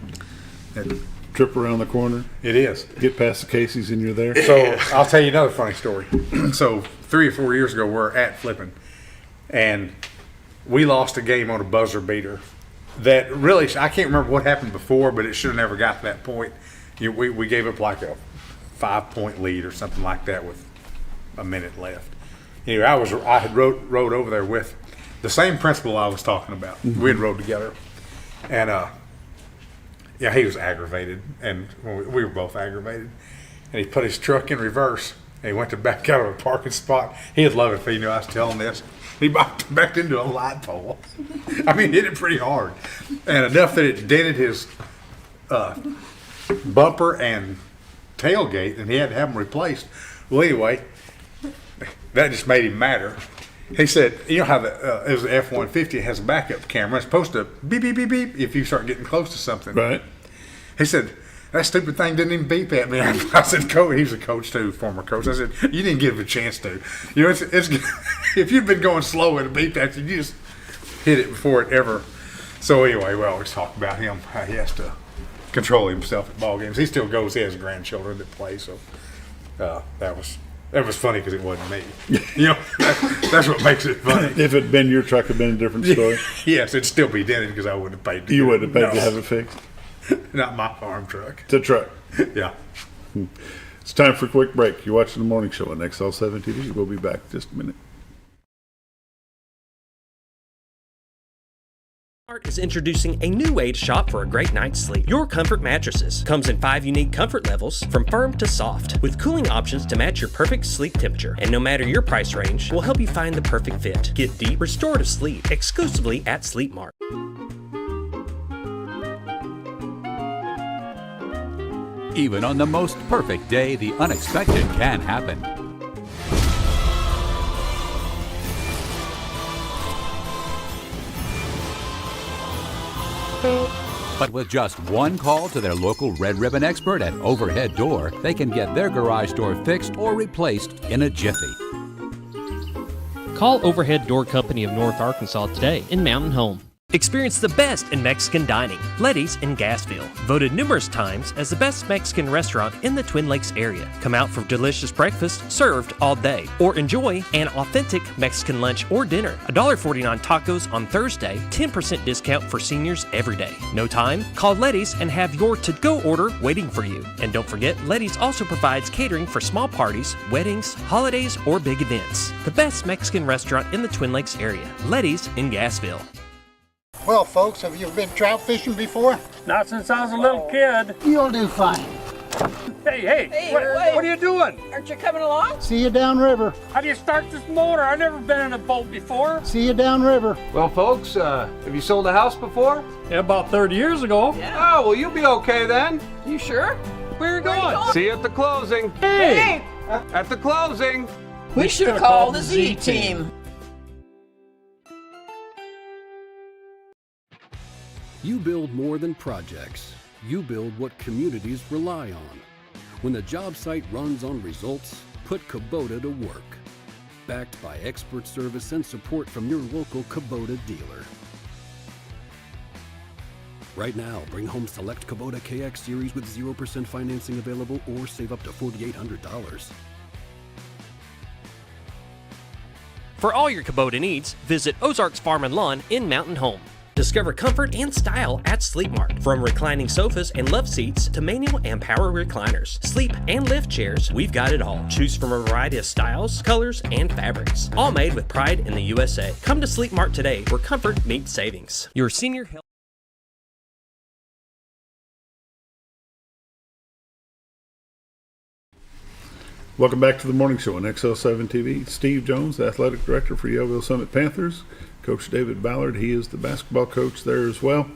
around the corner. It is. Get past the Casey's and you're there. So I'll tell you another funny story. So 3 or 4 years ago, we're at Flippin, and we lost a game on a buzzer beater. That really, I can't remember what happened before, but it should have never got to that point. We gave up like a 5-point lead or something like that with a minute left. Anyway, I had rode over there with the same principal I was talking about. Mm-hmm. We had rode together, and he was aggravated, and we were both aggravated. And he put his truck in reverse, and he went to back out of a parking spot. He'd love it if he knew I was telling this. He backed into a light pole. I mean, hit it pretty hard, and enough that it dented his bumper and tailgate, and he had to have them replaced. Well, anyway, that just made him madder. He said, you know how it was the F-150, it has a backup camera. It's supposed to beep, beep, beep, beep if you start getting close to something. Right. He said, that stupid thing didn't even beep at me. I said, coach, he was a coach too, former coach. I said, you didn't give him a chance to. You know, it's if you've been going slow and it beeped at you, you just hit it before it ever. So anyway, we always talk about him, how he has to control himself at ball games. He still goes, he has grandchildren that play, so that was funny because it wasn't me. You know, that's what makes it funny. If it had been your truck, it would have been a different story. Yes, it'd still be dented because I wouldn't have paid to You wouldn't have paid to have it fixed? Not my farm truck. It's a truck. Yeah. It's time for a quick break. You're watching the morning show on XL7-TV. We'll be back in just a minute. Ballard is introducing a new way to shop for a great night's sleep. Your Comfort Mattresses comes in 5 unique comfort levels, from firm to soft, with cooling options to match your perfect sleep temperature. And no matter your price range, we'll help you find the perfect fit. Get deep, restorative sleep exclusively at Sleep Mart. Even on the most perfect day, the unexpected can happen. But with just one call to their local Red Ribbon expert at Overhead Door, they can get their garage door fixed or replaced in a jiffy. Call Overhead Door Company of North Arkansas today in Mountain Home. Experience the best in Mexican dining. Letty's in Gassville. Voted numerous times as the best Mexican restaurant in the Twin Lakes area. Come out for delicious breakfast served all day. Or enjoy an authentic Mexican lunch or dinner. $1.49 tacos on Thursday. 10% discount for seniors every day. No time? Call Letty's and have your to-go order waiting for you. And don't forget, Letty's also provides catering for small parties, weddings, holidays, or big events. The best Mexican restaurant in the Twin Lakes area. Letty's in Gassville. Well, folks, have you been trout fishing before? Not since I was a little kid. You'll do fine. Hey, what are you doing? Aren't you coming along? See you downriver. How do you start this motor? I've never been in a boat before. See you downriver. Well, folks, have you sold a house before? Yeah, about 30 years ago. Yeah. Oh, well, you'll be okay then. You sure? Where are you going? See you at the closing. Hey! At the closing. We should have called the Z-Team. You build more than projects. You build what communities rely on. When the job site runs on results, put Kubota to work. Backed by expert service and support from your local Kubota dealer. Right now, bring home select Kubota KX Series with 0% financing available or save up to $4,800. For all your Kubota needs, visit Ozarks Farm and Lawn in Mountain Home. Discover comfort and style at Sleep Mart. From reclining sofas and love seats to manual and power recliners, sleep and lift chairs, we've got it all. Choose from a variety of styles, colors, and fabrics. All made with pride in the USA. Come to Sleep Mart today where comfort meets savings. Your senior health. Welcome back to the morning show on XL7-TV. Steve Jones, the athletic director for Yellville Summit Panthers. Coach David Ballard, he is the basketball coach there as well.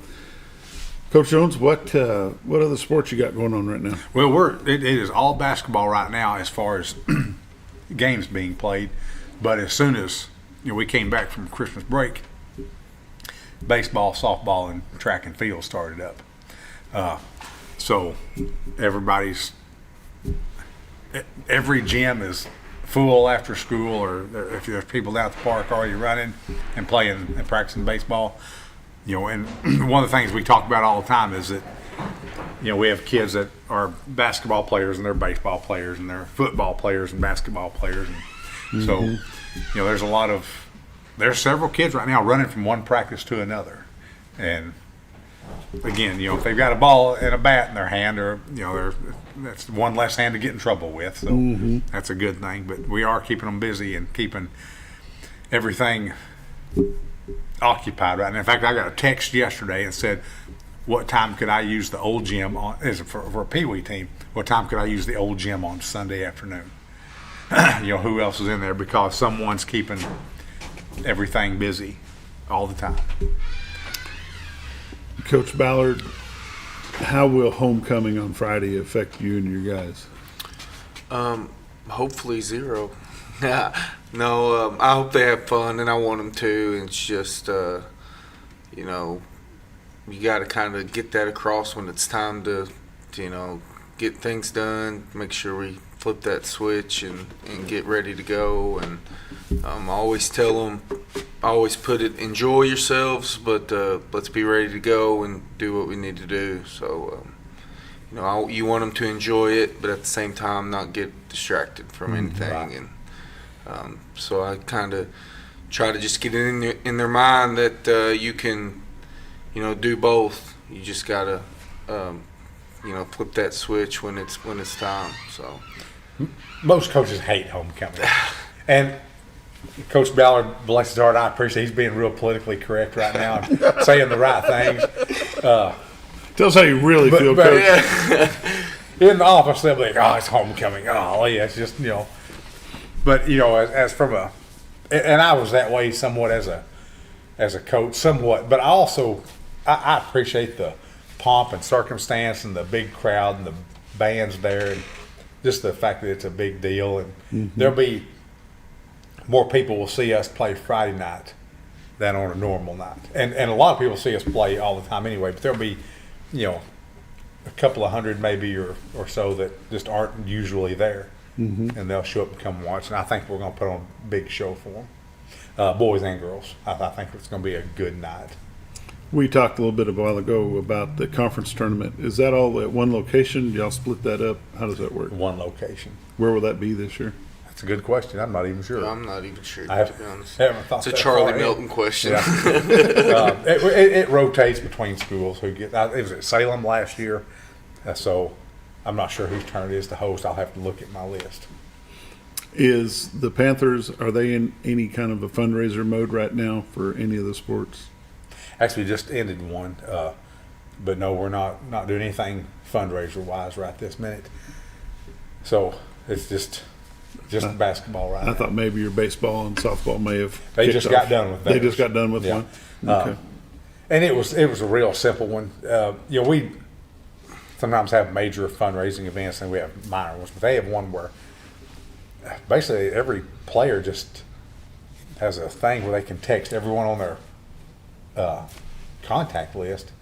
Coach Jones, what other sports you got going on right now? Well, it is all basketball right now as far as games being played. But as soon as we came back from Christmas break, baseball, softball, and track and field started up. So every gym is full after school, or if there's people down at the park already running and playing and practicing baseball. And one of the things we talk about all the time is that we have kids that are basketball players and they're baseball players and they're football players and basketball players, and so there's several kids right now running from one practice to another. And again, if they've got a ball and a bat in their hand, or that's one less hand to get in trouble with, so that's a good thing. But we are keeping them busy and keeping everything occupied right now. In fact, I got a text yesterday and said, what time could I use the old gym on, for a Pee-wee team, what time could I use the old gym on Sunday afternoon? Who else is in there, because someone's keeping everything busy all the time. Coach Ballard, how will homecoming on Friday affect you and your guys? Hopefully zero. No, I hope they have fun, and I want them to. It's just, you got to kind of get that across when it's time to get things done, make sure we flip that switch and get ready to go. And I always tell them, enjoy yourselves, but let's be ready to go and do what we need to do. So, you want them to enjoy it, but at the same time not get distracted from anything. Right. And so I kind of try to just get it in their mind that you can, do both. You just gotta, flip that switch when it's time. So most coaches hate homecoming, and Coach Ballard, bless his heart, I appreciate he's being real politically correct right now and saying the right things. Tell us how you really feel, Coach. Yeah. In the office, they'll be like, oh, it's homecoming. Oh, yeah, it's just, But, as from and I was that way somewhat as a coach, somewhat. But I also, I appreciate the pomp and circumstance and the big crowd and the bands there, and just the fact that it's a big deal. And there'll be more people will see us play Friday night than on a normal night. And a lot of people see us play all the time anyway, but there'll be, a couple of hundred maybe or so that just aren't usually there. And they'll show up and come watch. And I think we're going to put on a big show for them, boys and girls. I think it's going to be a good night. We talked a little bit a while ago about the conference tournament. Is that all at one location? Do y'all split that up? How does that work? One location. Where will that be this year? That's a good question. I'm not even sure. I'm not even sure, to be honest. Haven't thought it's a that Charlie far Milton question. Yeah. It rotates between schools. It was at Salem last year, so I'm not sure whose turn it is to host. I'll have to look at my list. Is the Panthers, are they in any kind of a fundraiser mode right now for any of the sports? Actually, just ended one, but no, we're not doing anything fundraiser-wise right this minute. So it's just basketball right now. I thought maybe your baseball and softball may have. They just got done with that. They just got done with one. Okay. And it was a real simple one. We sometimes have major fundraising events and we have minor ones, but they have one where basically every player just has a thing where they can text everyone on their contact list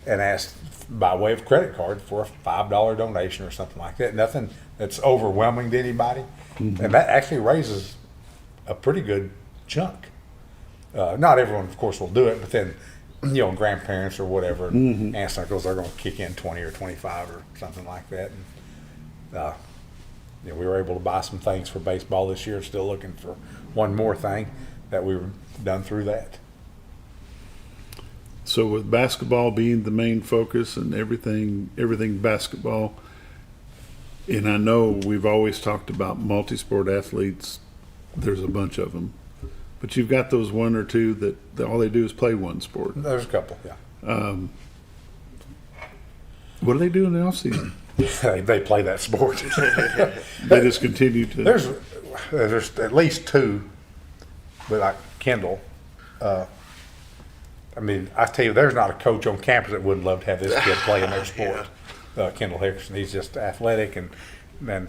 and ask by way of credit card for a $5 donation or something like that. Nothing that's overwhelming to anybody. And that actually raises a pretty good chunk. Not everyone, of course, will do it, but then, grandparents or whatever, aunts and uncles, they're going to kick in 20 or 25 or something like that. And, we were able to buy some things for baseball this year. Still looking for one more thing that we were done through that. So with basketball being the main focus and everything basketball, and I know we've always talked about multi-sport athletes, there's a bunch of them, but you've got those one or two that all they do is play one sport. There's a couple, yeah. What do they do in the offseason? They play that sport. They just continue to. There's at least two, but like Kendall, I tell you, there's not a coach on campus that wouldn't love to have this kid playing their sport. Kendall Hickerson, he's just athletic and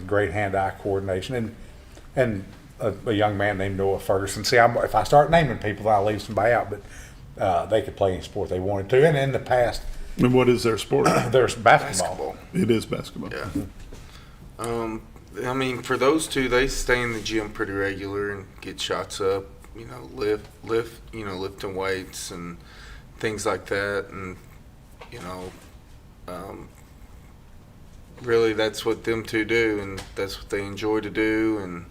great hand-eye coordination, and a young man named Noah Ferguson. See, if I start naming people, I'll leave somebody out, but they could play any sport they wanted to. And in the past, and what is their sport? There's basketball. It is basketball. Yeah. For those two, they stay in the gym pretty regular and get shots up. Lifting weights and things like that, and really that's what them two do, and that's what they enjoy to do, and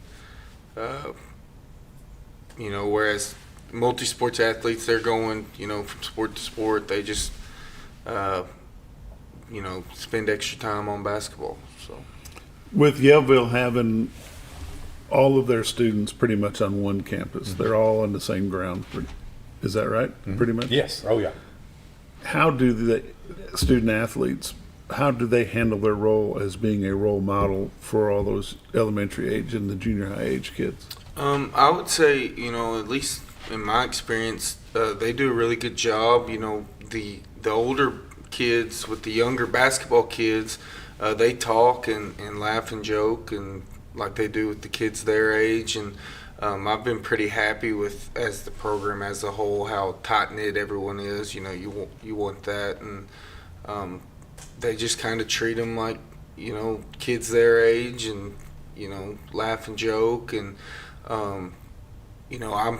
whereas multi-sports athletes, they're going from sport to sport. They just spend extra time on basketball. So with Yellville having all of their students pretty much on one campus, they're all on the same ground. Is that right? Pretty much? Yes. Oh, yeah. How do the student athletes, how do they handle their role as being a role model for all those elementary age and the junior high age kids? I would say, at least in my experience, they do a really good job. The older kids with the younger basketball kids, they talk and laugh and joke and like they do with the kids their age, and I've been pretty happy with, as the program as a whole, how tight-knit everyone is. You want that, and they just kind of treat them like kids their age, and laugh and joke, and I'm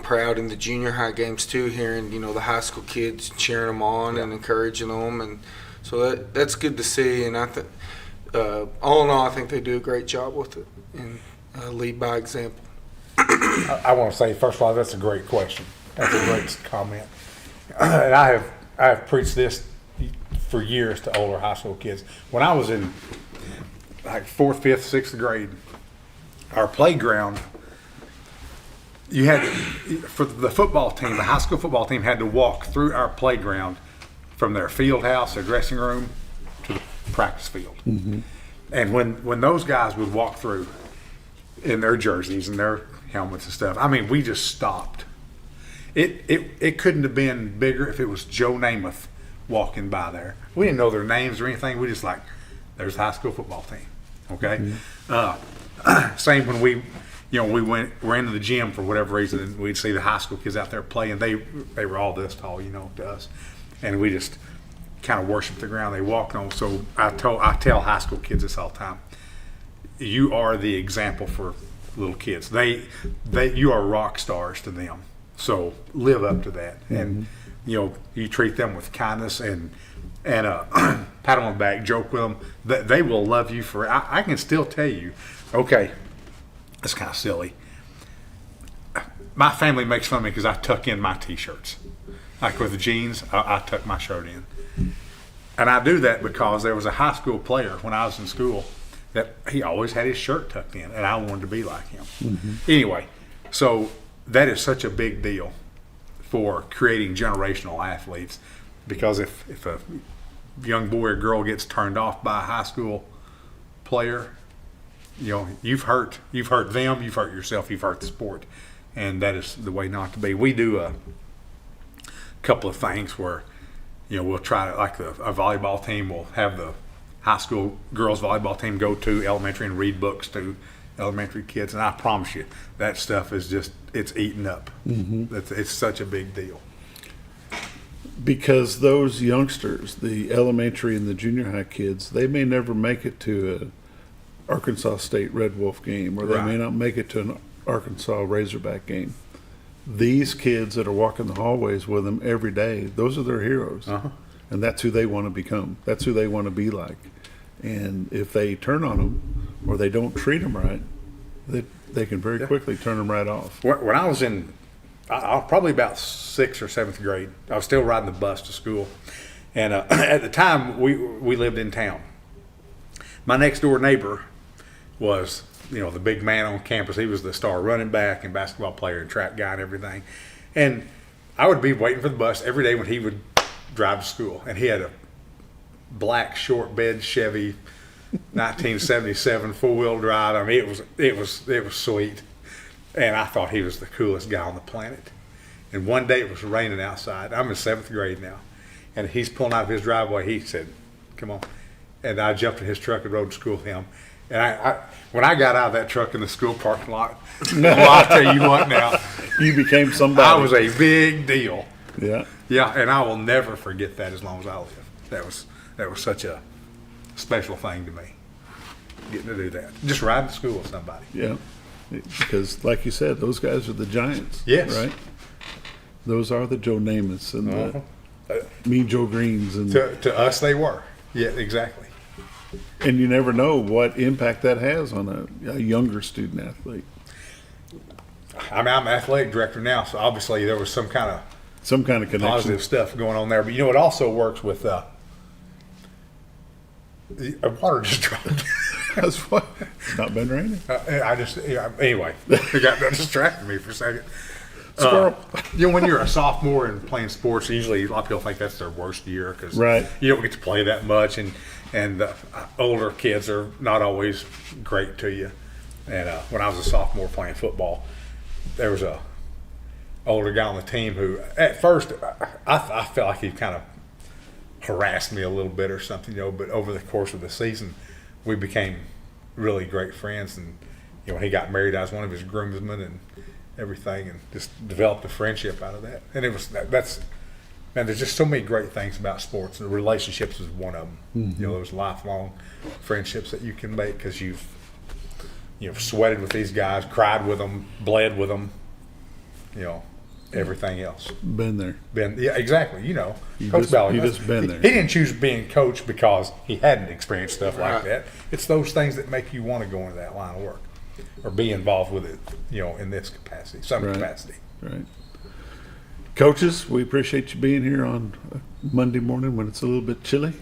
proud in the junior high games too, hearing the high school kids cheering them on and encouraging them, and so that's good to see. And I think all in all, I think they do a great job with it and lead by example. I want to say, first of all, that's a great question. That's a great comment. And I have preached this for years to older high school kids. When I was in like 4th, 5th, 6th grade, our playground, you had, for the football team, the high school football team had to walk through our playground from their field house, their dressing room, to the practice field. And when those guys would walk through in their jerseys and their helmets and stuff, we just stopped. It couldn't have been bigger if it was Joe Namath walking by there. We didn't know their names or anything. We just There's the high school football team. Okay. Same when we ran to the gym for whatever reason, and we'd see the high school kids out there playing. They were all this tall, to us, and we just kind of worshiped the ground they walked on. So I tell high school kids this all the time. You are the example for little kids. You are rock stars to them. So live up to that, and you treat them with kindness and pat them on the back, joke with them. They will love you for. I can still tell you. Okay, that's kind of silly. My family makes fun of me because I tuck in my t-shirts, like with the jeans. I tuck my shirt in, and I do that because there was a high school player when I was in school that he always had his shirt tucked in, and I wanted to be like him. Anyway, so that is such a big deal for creating generational athletes, because if a young boy or girl gets turned off by a high school player, you've hurt them, you've hurt yourself, you've hurt the sport, and that is the way not to be. We do a couple of things where we'll try to, like a volleyball team will have the high school girls volleyball team go to elementary and read books to elementary kids, and I promise you that stuff is it's eaten up. It's such a big deal, because those youngsters, the elementary and the junior high kids, they may never make it to a Arkansas State Red Wolf game, or they may not make it to an Arkansas Razorback game. These kids that are walking the hallways with them every day, those are their heroes. And that's who they want to become. That's who they want to be like. And if they turn on them or they don't treat them right, they can very quickly turn them right off. When I was in, I was probably about 6th or 7th grade, I was still riding the bus to school. And at the time, we lived in town. My next door neighbor was, the big man on campus. He was the star running back and basketball player and track guy and everything. And I would be waiting for the bus every day when he would drive to school. And he had a black short bed Chevy 1977 4-wheel drive. I mean, it was sweet. And I thought he was the coolest guy on the planet. And one day it was raining outside. I'm in 7th grade now. And he's pulling out of his driveway. He said, "Come on." And I jumped in his truck and rode to school with him. And I when I got out of that truck in the school parking lot, well, I'll tell you what now. You became somebody. I was a big deal. Yeah. Yeah, and I will never forget that as long as I live. That was such a special thing to me, getting to do that. Just ride to school with somebody. Yeah. Because, like you said, those guys are the giants. Yes. Right? Those are the Joe Namaths and the Mean Joe Greens. And to us, they were. Yeah, exactly. And you never know what impact that has on a younger student athlete. I mean, I'm an athletic director now, so obviously there was some kind of connection, positive stuff going on there. But it also works with water just dropped. That's what. It's not been raining. Anyway, that distracted me for a second. When you're a sophomore and playing sports, usually a lot of people think that's their worst year because you don't get to play that much, and the older kids are not always great to you. And when I was a sophomore playing football, there was a older guy on the team who, at first, I felt like he kind of harassed me a little bit or something, but over the course of the season, we became really great friends. And when he got married, I was one of his groomsmen and everything, and just developed a friendship out of that. And there's just so many great things about sports, and relationships is one of them. Those lifelong friendships that you can make because you've sweated with these guys, cried with them, bled with them, everything else. Been there. Yeah, exactly. Coach Ballard. You just been there. He didn't choose being coach because he hadn't experienced stuff like that. It's those things that make you want to go into that line of work or be involved with it, in this capacity, capacity. Right. Coaches, we appreciate you being here on Monday morning when it's a little bit chilly.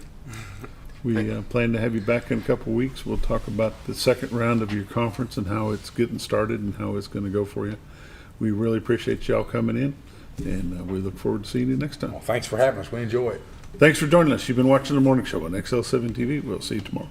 We plan to have you back in a couple of weeks. We'll talk about the second round of your conference and how it's getting started and how it's going to go for you. We really appreciate y'all coming in, and we look forward to seeing you next time. Well, thanks for having us. We enjoy it. Thanks for joining us. You've been watching The Morning Show on XL7-TV. We'll see you tomorrow.